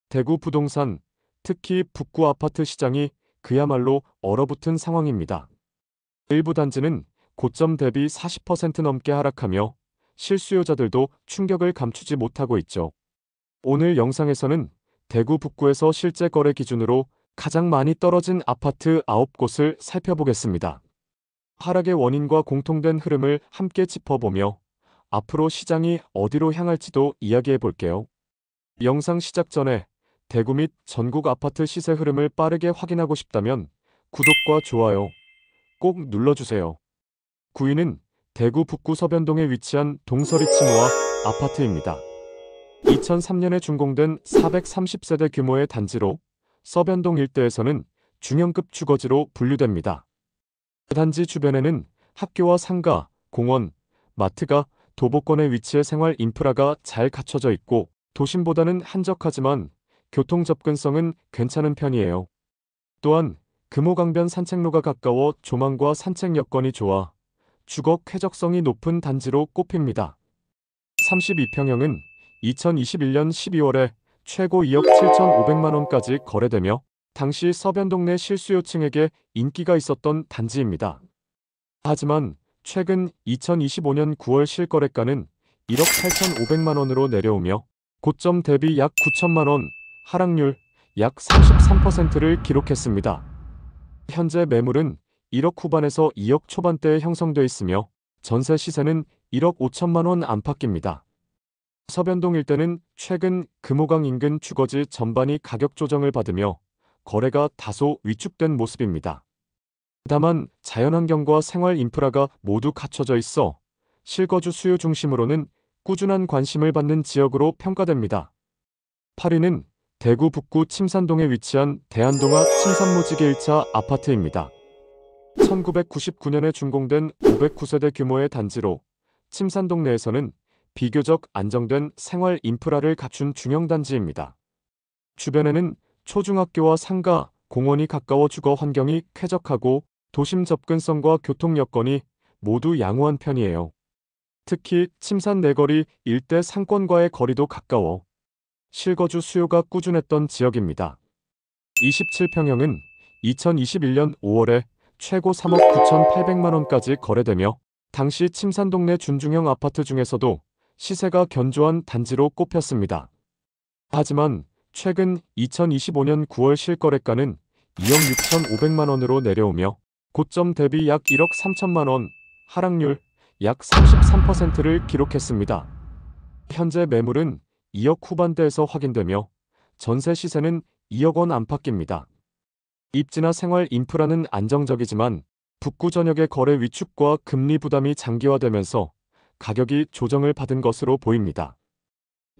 대구 부동산, 특히 북구 아파트 시장이 그야말로 얼어붙은 상황입니다. 일부 단지는 고점 대비 40% 넘게 하락하며 실수요자들도 충격을 감추지 못하고 있죠. 오늘 영상에서는 대구 북구에서 실제 거래 기준으로 가장 많이 떨어진 아파트 9곳을 살펴보겠습니다. 하락의 원인과 공통된 흐름을 함께 짚어보며 앞으로 시장이 어디로 향할지도 이야기해 볼게요. 영상 시작 전에 대구 및 전국 아파트 시세 흐름을 빠르게 확인하고 싶다면 구독과 좋아요 꼭 눌러주세요. 9위는 대구 북구 서변동에 위치한 동서리 치모아 아파트입니다. 2003년에 준공된 430세대 규모의 단지로 서변동 일대에서는 중형급 주거지로 분류됩니다. 단지 주변에는 학교와 상가, 공원, 마트가 도보권에 위치해 생활 인프라가 잘 갖춰져 있고 도심보다는 한적하지만 교통 접근성은 괜찮은 편이에요. 또한 금호강변 산책로가 가까워 조망과 산책 여건이 좋아 주거 쾌적성이 높은 단지로 꼽힙니다. 32평형은 2021년 12월에 최고 2억 7,500만 원까지 거래되며 당시 서변동 내 실수요층에게 인기가 있었던 단지입니다. 하지만 최근 2025년 9월 실거래가는 1억 8,500만 원으로 내려오며 고점 대비 약 9천만 원, 하락률 약 33%를 기록했습니다. 현재 매물은 1억 후반에서 2억 초반대에 형성돼 있으며 전세 시세는 1억 5천만 원 안팎입니다. 서변동 일대는 최근 금호강 인근 주거지 전반이 가격 조정을 받으며 거래가 다소 위축된 모습입니다. 다만 자연환경과 생활 인프라가 모두 갖춰져 있어 실거주 수요 중심으로는 꾸준한 관심을 받는 지역으로 평가됩니다. 8위는 대구 북구 침산동에 위치한 대한동아 침산무지개 1차 아파트입니다. 1999년에 준공된 509세대 규모의 단지로 침산동 내에서는 비교적 안정된 생활 인프라를 갖춘 중형단지입니다. 주변에는 초중학교와 상가, 공원이 가까워 주거 환경이 쾌적하고 도심 접근성과 교통 여건이 모두 양호한 편이에요. 특히 침산 내거리 일대 상권과의 거리도 가까워 실거주 수요가 꾸준했던 지역입니다. 27평형은 2021년 5월에 최고 3억 9,800만 원까지 거래되며 당시 침산동 내 준중형 아파트 중에서도 시세가 견조한 단지로 꼽혔습니다. 하지만 최근 2025년 9월 실거래가는 2억 6,500만 원으로 내려오며 고점 대비 약 1억 3천만 원, 하락률 약 33%를 기록했습니다. 현재 매물은 2억 후반대에서 확인되며 전세 시세는 2억 원 안팎입니다. 입지나 생활 인프라는 안정적이지만 북구 전역의 거래 위축과 금리 부담이 장기화되면서 가격이 조정을 받은 것으로 보입니다.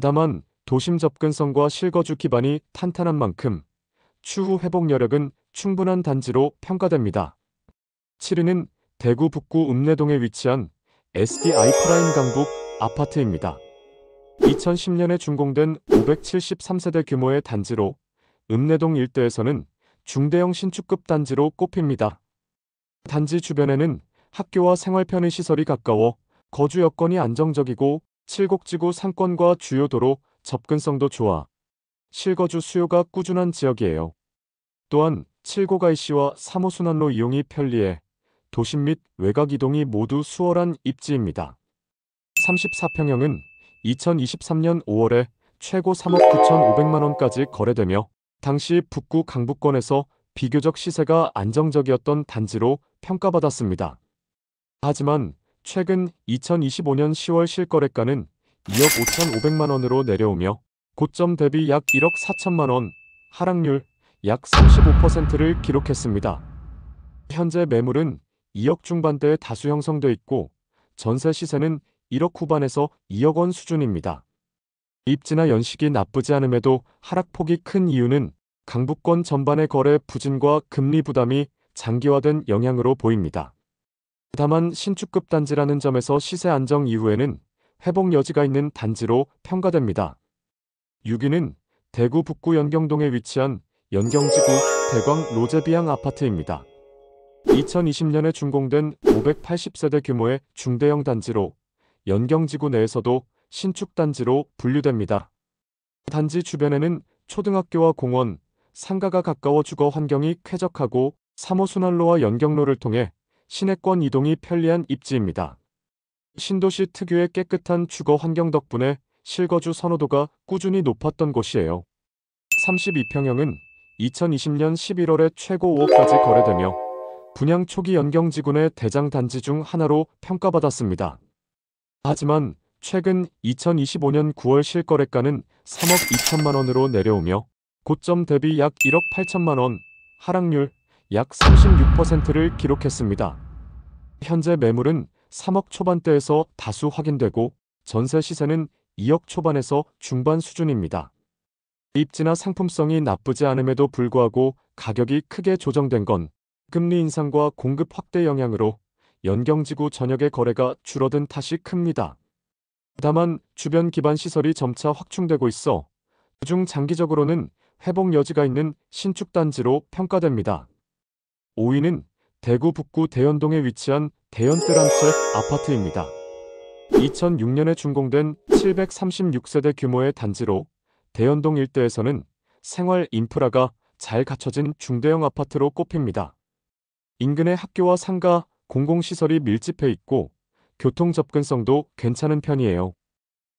다만 도심 접근성과 실거주 기반이 탄탄한 만큼 추후 회복 여력은 충분한 단지로 평가됩니다. 7위는 대구 북구 읍내동에 위치한 SDI 프라임 강북 아파트입니다. 2010년에 준공된 573세대 규모의 단지로 읍내동 일대에서는 중대형 신축급 단지로 꼽힙니다. 단지 주변에는 학교와 생활 편의 시설이 가까워 거주 여건이 안정적이고 칠곡지구 상권과 주요 도로 접근성도 좋아 실거주 수요가 꾸준한 지역이에요. 또한 7곡 IC와 3호 순환로 이용이 편리해 도심 및 외곽 이동이 모두 수월한 입지입니다. 34평형은 2023년 5월에 최고 3억 9,500만 원까지 거래되며 당시 북구 강북권에서 비교적 시세가 안정적이었던 단지로 평가받았습니다. 하지만 최근 2025년 10월 실거래가는 2억 5,500만 원으로 내려오며 고점 대비 약 1억 4천만 원, 하락률 약 35%를 기록했습니다. 현재 매물은 2억 중반대에 다수 형성돼 있고 전세 시세는 1억 후반에서 2억 원 수준입니다. 입지나 연식이 나쁘지 않음에도 하락폭이 큰 이유는 강북권 전반의 거래 부진과 금리 부담이 장기화된 영향으로 보입니다. 다만 신축급 단지라는 점에서 시세 안정 이후에는 회복 여지가 있는 단지로 평가됩니다. 6위는 대구 북구 연경동에 위치한 연경지구 대광 로제비앙 아파트입니다. 2020년에 준공된 580세대 규모의 중대형 단지로 연경지구 내에서도 신축 단지로 분류됩니다. 단지 주변에는 초등학교와 공원, 상가가 가까워 주거 환경이 쾌적하고 3호 순환로와 연경로를 통해 시내권 이동이 편리한 입지입니다. 신도시 특유의 깨끗한 주거 환경 덕분에 실거주 선호도가 꾸준히 높았던 곳이에요. 32평형은 2020년 11월에 최고 5억까지 거래되며 분양 초기 연경지구내 대장 단지 중 하나로 평가받았습니다. 하지만 최근 2025년 9월 실거래가는 3억 2천만 원으로 내려오며 고점 대비 약 1억 8천만 원, 하락률 약 36%를 기록했습니다. 현재 매물은 3억 초반대에서 다수 확인되고 전세 시세는 2억 초반에서 중반 수준입니다. 입지나 상품성이 나쁘지 않음에도 불구하고 가격이 크게 조정된 건 금리 인상과 공급 확대 영향으로 연경지구 전역의 거래가 줄어든 탓이 큽니다. 다만 주변 기반 시설이 점차 확충되고 있어 그중 장기적으로는 회복 여지가 있는 신축 단지로 평가됩니다. 5위는 대구 북구 대연동에 위치한 대연뜰 한 채 아파트입니다. 2006년에 준공된 736세대 규모의 단지로 대연동 일대에서는 생활 인프라가 잘 갖춰진 중대형 아파트로 꼽힙니다. 인근에 학교와 상가, 공공시설이 밀집해 있고 교통 접근성도 괜찮은 편이에요.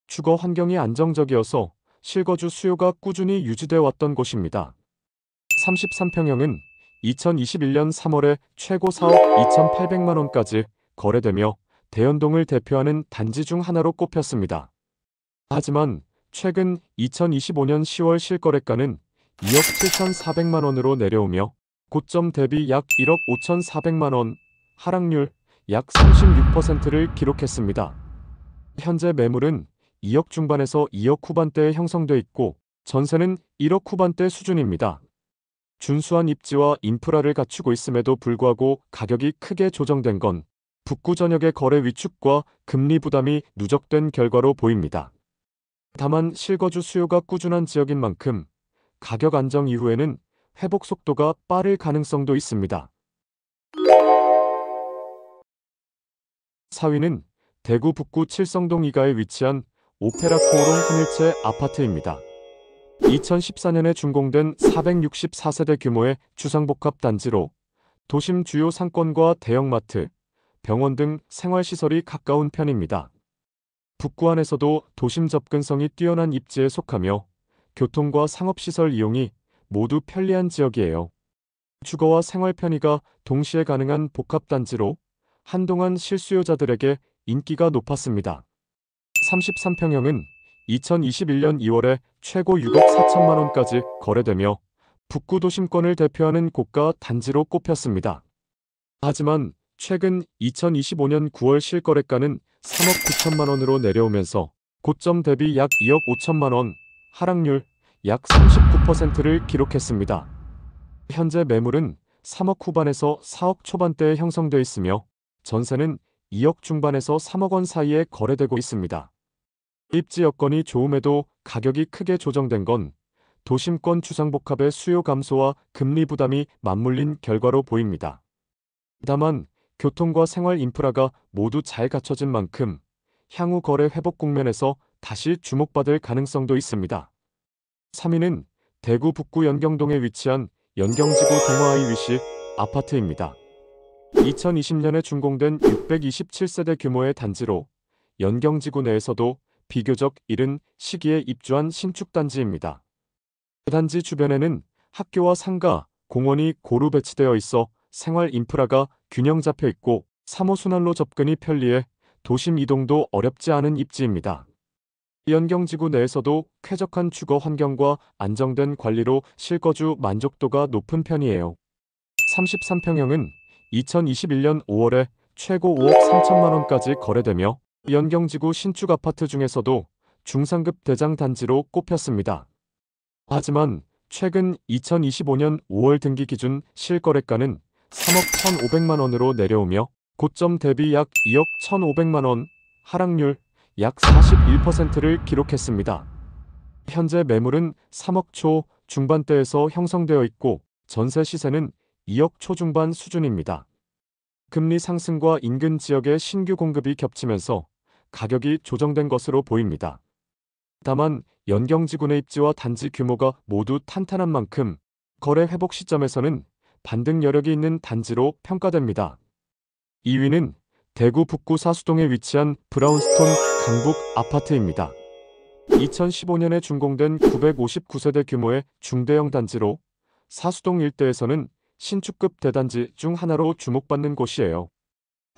주거 환경이 안정적이어서 실거주 수요가 꾸준히 유지되어 왔던 곳입니다. 33평형은 2021년 3월에 최고 4억 2,800만 원까지 거래되며 대연동을 대표하는 단지 중 하나로 꼽혔습니다. 하지만 최근 2025년 10월 실거래가는 2억 7,400만 원으로 내려오며 고점 대비 약 1억 5,400만 원, 하락률 약 36%를 기록했습니다. 현재 매물은 2억 중반에서 2억 후반대에 형성돼 있고 전세는 1억 후반대 수준입니다. 준수한 입지와 인프라를 갖추고 있음에도 불구하고 가격이 크게 조정된 건 북구 전역의 거래 위축과 금리 부담이 누적된 결과로 보입니다. 다만 실거주 수요가 꾸준한 지역인 만큼 가격 안정 이후에는 회복 속도가 빠를 가능성도 있습니다. 4위는 대구 북구 칠성동 2가에 위치한 오페라 코오롱 한일채 아파트입니다. 2014년에 준공된 464세대 규모의 주상복합 단지로 도심 주요 상권과 대형마트, 병원 등 생활시설이 가까운 편입니다. 북구 안에서도 도심 접근성이 뛰어난 입지에 속하며 교통과 상업시설 이용이 모두 편리한 지역이에요. 주거와 생활 편의가 동시에 가능한 복합단지로 한동안 실수요자들에게 인기가 높았습니다. 33평형은 2021년 2월에 최고 6억 4천만 원까지 거래되며 북구 도심권을 대표하는 고가 단지로 꼽혔습니다. 하지만 최근 2025년 9월 실거래가는 3억 9천만 원으로 내려오면서 고점 대비 약 2억 5천만 원, 하락률 약 39%를 기록했습니다. 현재 매물은 3억 후반에서 4억 초반대에 형성돼 있으며 전세는 2억 중반에서 3억 원 사이에 거래되고 있습니다. 입지 여건이 좋음에도 가격이 크게 조정된 건 도심권 주상복합의 수요 감소와 금리 부담이 맞물린 결과로 보입니다. 다만 교통과 생활 인프라가 모두 잘 갖춰진 만큼 향후 거래 회복 국면에서 다시 주목받을 가능성도 있습니다. 3위는 대구 북구 연경동에 위치한 연경지구 동아아이 위시 아파트입니다. 2020년에 준공된 627세대 규모의 단지로 연경지구 내에서도 비교적 이른 시기에 입주한 신축단지입니다. 단지 주변에는 학교와 상가, 공원이 고루 배치되어 있어 생활 인프라가 균형 잡혀 있고 3호 순환로 접근이 편리해 도심 이동도 어렵지 않은 입지입니다. 연경지구 내에서도 쾌적한 주거 환경과 안정된 관리로 실거주 만족도가 높은 편이에요. 33평형은 2021년 5월에 최고 5억 3천만 원까지 거래되며 연경지구 신축 아파트 중에서도 중상급 대장 단지로 꼽혔습니다. 하지만 최근 2025년 5월 등기 기준 실거래가는 3억 1,500만 원으로 내려오며 고점 대비 약 2억 1,500만 원, 하락률 약 41%를 기록했습니다. 현재 매물은 3억 초 중반대에서 형성되어 있고 전세 시세는 2억 초중반 수준입니다. 금리 상승과 인근 지역의 신규 공급이 겹치면서 가격이 조정된 것으로 보입니다. 다만 연경지군의 입지와 단지 규모가 모두 탄탄한 만큼 거래 회복 시점에서는 반등 여력이 있는 단지로 평가됩니다. 2위는 대구 북구 사수동에 위치한 브라운스톤 강북 아파트입니다. 2015년에 준공된 959세대 규모의 중대형 단지로 사수동 일대에서는 신축급 대단지 중 하나로 주목받는 곳이에요.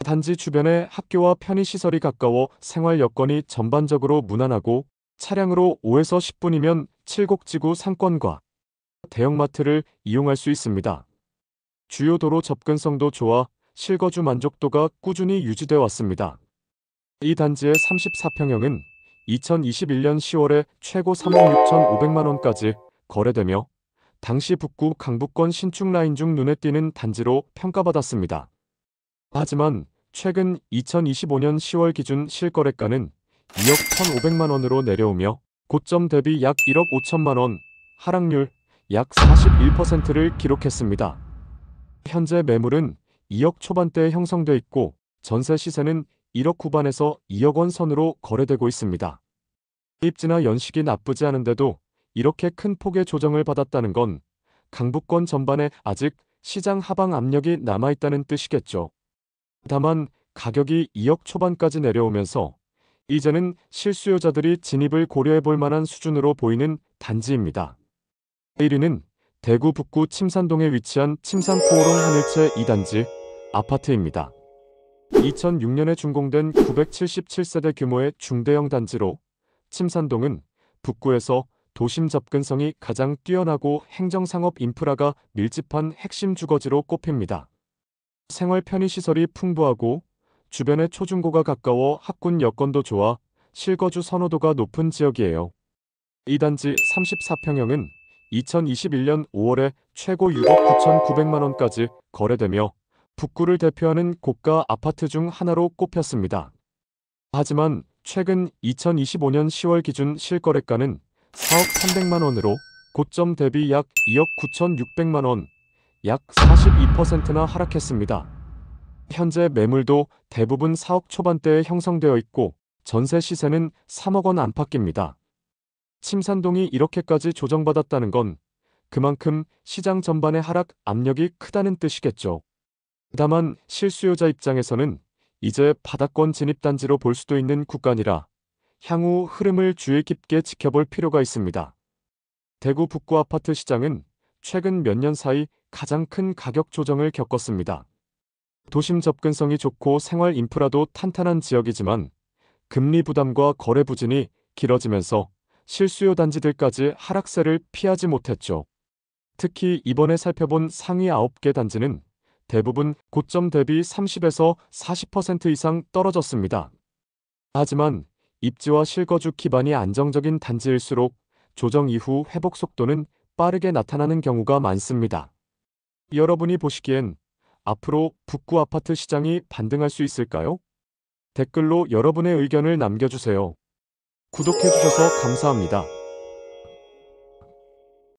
단지 주변에 학교와 편의시설이 가까워 생활 여건이 전반적으로 무난하고 차량으로 5에서 10분이면 칠곡지구 상권과 대형마트를 이용할 수 있습니다. 주요 도로 접근성도 좋아 실거주 만족도가 꾸준히 유지되어 왔습니다. 이 단지의 34평형은 2021년 10월에 최고 3억 6,500만 원까지 거래되며 당시 북구 강북권 신축 라인 중 눈에 띄는 단지로 평가받았습니다. 하지만 최근 2025년 10월 기준 실거래가는 2억 1,500만 원으로 내려오며 고점 대비 약 1억 5천만 원, 하락률 약 41%를 기록했습니다. 현재 매물은 2억 초반대에 형성돼 있고 전세 시세는 1억 후반에서 2억 원 선으로 거래되고 있습니다. 입지나 연식이 나쁘지 않은데도 이렇게 큰 폭의 조정을 받았다는 건 강북권 전반에 아직 시장 하방 압력이 남아있다는 뜻이겠죠. 다만 가격이 2억 초반까지 내려오면서 이제는 실수요자들이 진입을 고려해 볼 만한 수준으로 보이는 단지입니다. 1위는 대구 북구 침산동에 위치한 침산포오롱 한일채 2단지 아파트입니다. 2006년에 준공된 977세대 규모의 중대형 단지로 침산동은 북구에서 도심 접근성이 가장 뛰어나고 행정상업 인프라가 밀집한 핵심 주거지로 꼽힙니다. 생활 편의시설이 풍부하고 주변에 초중고가 가까워 학군 여건도 좋아 실거주 선호도가 높은 지역이에요. 이 단지 34평형은 2021년 5월에 최고 6억 9,900만 원까지 거래되며 북구를 대표하는 고가 아파트 중 하나로 꼽혔습니다. 하지만 최근 2025년 10월 기준 실거래가는 4억 300만 원으로 고점 대비 약 2억 9,600만 원, 약 42%나 하락했습니다. 현재 매물도 대부분 4억 초반대에 형성되어 있고 전세 시세는 3억 원 안팎입니다. 침산동이 이렇게까지 조정받았다는 건 그만큼 시장 전반의 하락 압력이 크다는 뜻이겠죠. 다만 실수요자 입장에서는 이제 바닥권 진입단지로 볼 수도 있는 구간이라 향후 흐름을 주의 깊게 지켜볼 필요가 있습니다. 대구 북구 아파트 시장은 최근 몇 년 사이 가장 큰 가격 조정을 겪었습니다. 도심 접근성이 좋고 생활 인프라도 탄탄한 지역이지만 금리 부담과 거래 부진이 길어지면서 실수요 단지들까지 하락세를 피하지 못했죠. 특히 이번에 살펴본 상위 9개 단지는 대부분 고점 대비 30에서 40% 이상 떨어졌습니다. 하지만 입지와 실거주 기반이 안정적인 단지일수록 조정 이후 회복 속도는 빠르게 나타나는 경우가 많습니다. 여러분이 보시기엔 앞으로 북구 아파트 시장이 반등할 수 있을까요? 댓글로 여러분의 의견을 남겨주세요. 구독해주셔서 감사합니다.